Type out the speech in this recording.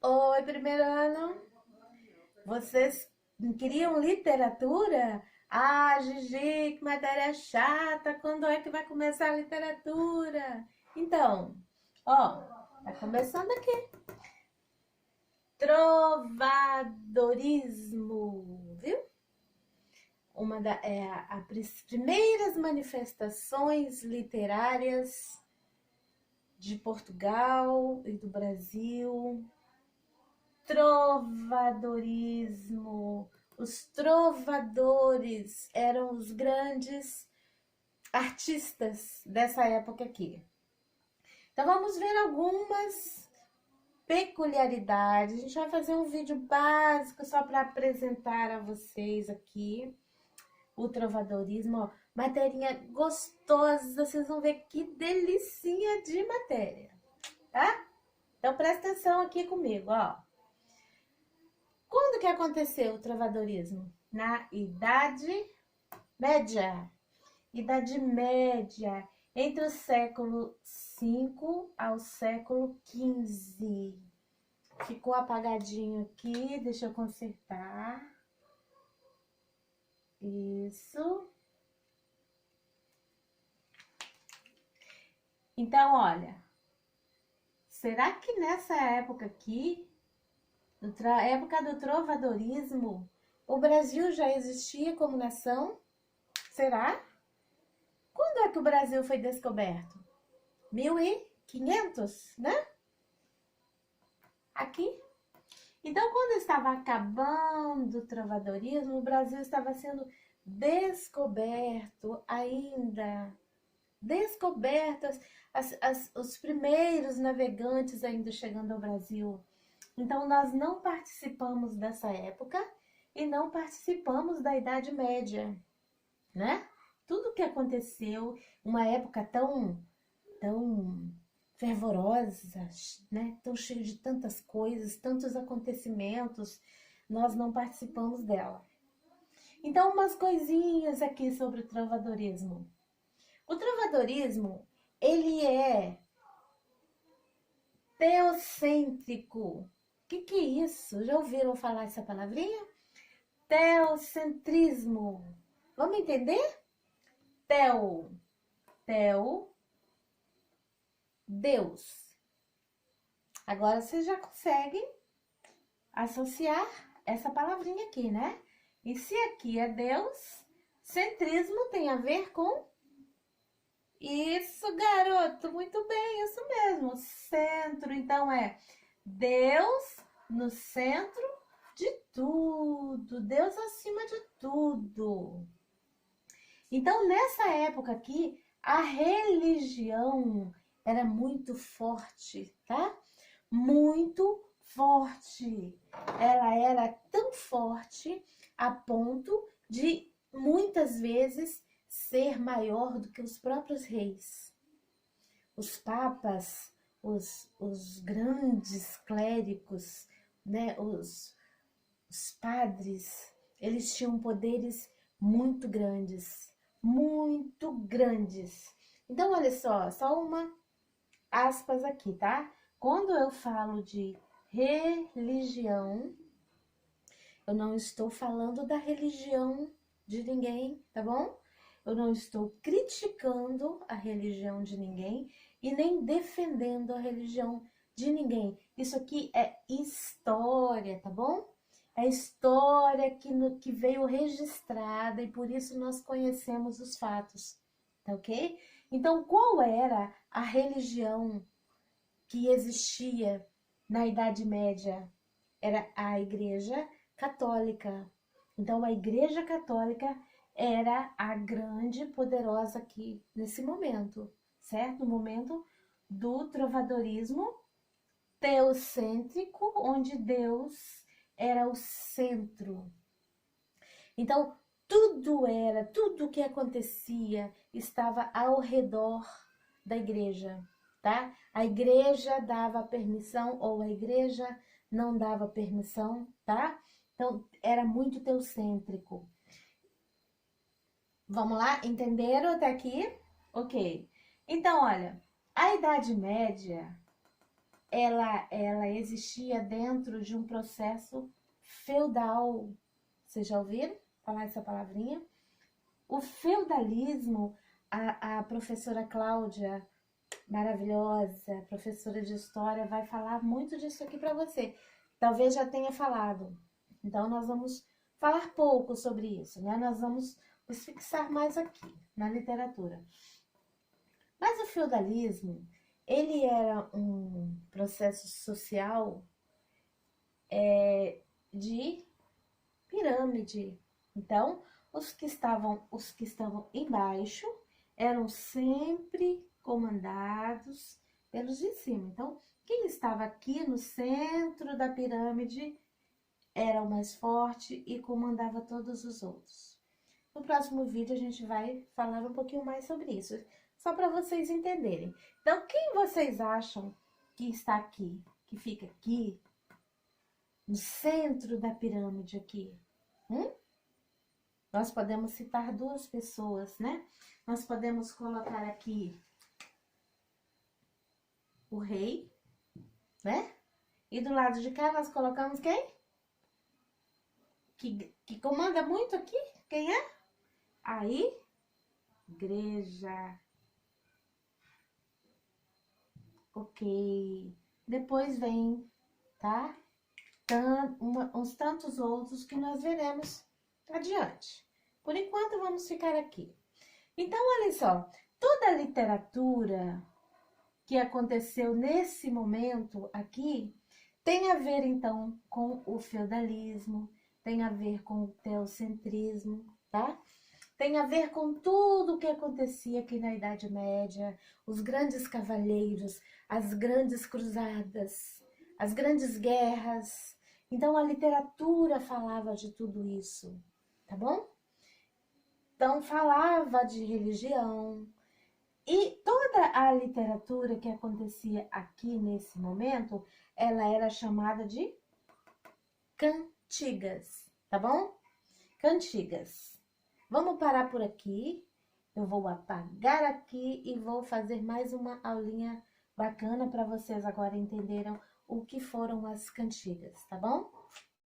Oi, primeiro ano. Vocês queriam literatura? Ah, Gigi, que matéria chata. Quando é que vai começar a literatura? Então, ó, tá começando aqui. Trovadorismo, viu? As primeiras manifestações literárias de Portugal e do Brasil. Trovadorismo. Os trovadores eram os grandes artistas dessa época aqui. Então vamos ver algumas peculiaridades. A gente vai fazer um vídeo básico só para apresentar a vocês aqui o trovadorismo. Ó, materinha gostosa, vocês vão ver que delicinha de matéria, tá? Então presta atenção aqui comigo, ó. Quando que aconteceu o trovadorismo? Na Idade Média. Idade Média, entre o século V ao século XV. Ficou apagadinho aqui, deixa eu consertar. Isso. Então, olha, será que nessa época aqui, na época do trovadorismo, o Brasil já existia como nação? Será? Quando é que o Brasil foi descoberto? 1500, né? Aqui. Então, quando estava acabando o trovadorismo, o Brasil estava sendo descoberto ainda. Descobertas os primeiros navegantes ainda chegando ao Brasil. Então, nós não participamos dessa época e não participamos da Idade Média, né? Tudo que aconteceu, uma época tão fervorosa, né? Tão cheia de tantas coisas, tantos acontecimentos, nós não participamos dela. Então, umas coisinhas aqui sobre o trovadorismo. O trovadorismo, ele é teocêntrico. O que é isso? Já ouviram falar essa palavrinha? Teocentrismo. Vamos entender? Teo, Deus. Agora vocês já conseguem associar essa palavrinha aqui, né? E se aqui é Deus, centrismo tem a ver com isso, garoto, muito bem, isso mesmo, centro. Então é Deus no centro de tudo, Deus acima de tudo. Então, nessa época aqui, a religião era muito forte, tá? Muito forte. Ela era tão forte a ponto de, muitas vezes, ser maior do que os próprios reis. Os papas, os grandes clérigos, né? Os padres, eles tinham poderes muito grandes. Muito grandes. Então, olha só uma aspas aqui, tá? Quando eu falo de religião, eu não estou falando da religião de ninguém, tá bom? Eu não estou criticando a religião de ninguém e nem defendendo a religião de ninguém. Isso aqui é história, tá bom? É história que veio registrada e por isso nós conhecemos os fatos, tá ok? Então, qual era a religião que existia na Idade Média? Era a Igreja Católica. Então, a Igreja Católica era a grande poderosa aqui nesse momento, certo? No momento do trovadorismo teocêntrico, onde Deus era o centro. Então, tudo que acontecia estava ao redor da igreja, tá? A igreja dava permissão ou a igreja não dava permissão, tá? Então, era muito teocêntrico. Vamos lá? Entenderam até aqui? Ok. Então, olha, a Idade Média ela existia dentro de um processo feudal. Vocês já ouviram falar essa palavrinha? O feudalismo, a professora Cláudia, maravilhosa, professora de história, vai falar muito disso aqui para você. Talvez já tenha falado. Então, nós vamos falar pouco sobre isso, né? Nós vamos nos fixar mais aqui, na literatura. Mas o feudalismo, ele era um processo social de pirâmide. Então, os que estavam embaixo eram sempre comandados pelos de cima. Então, quem estava aqui no centro da pirâmide era o mais forte e comandava todos os outros. No próximo vídeo a gente vai falar um pouquinho mais sobre isso, só para vocês entenderem. Então, quem vocês acham que está aqui, que fica aqui, no centro da pirâmide aqui? Nós podemos citar duas pessoas, né? Nós podemos colocar aqui o rei, né? E do lado de cá nós colocamos quem? Que comanda muito aqui? Quem é? A igreja. Ok. Depois vem, tá? Uns tantos outros que nós veremos adiante. Por enquanto, vamos ficar aqui. Então, olha só. Toda a literatura que aconteceu nesse momento aqui tem a ver, então, com o feudalismo, tem a ver com o teocentrismo, tá? Tem a ver com tudo o que acontecia aqui na Idade Média, os grandes cavaleiros, as grandes cruzadas, as grandes guerras. Então, a literatura falava de tudo isso, tá bom? Então, falava de religião. E toda a literatura que acontecia aqui nesse momento, ela era chamada de cantigas, tá bom? Cantigas. Vamos parar por aqui. Eu vou apagar aqui e vou fazer mais uma aulinha bacana para vocês agora entenderem o que foram as cantigas, tá bom?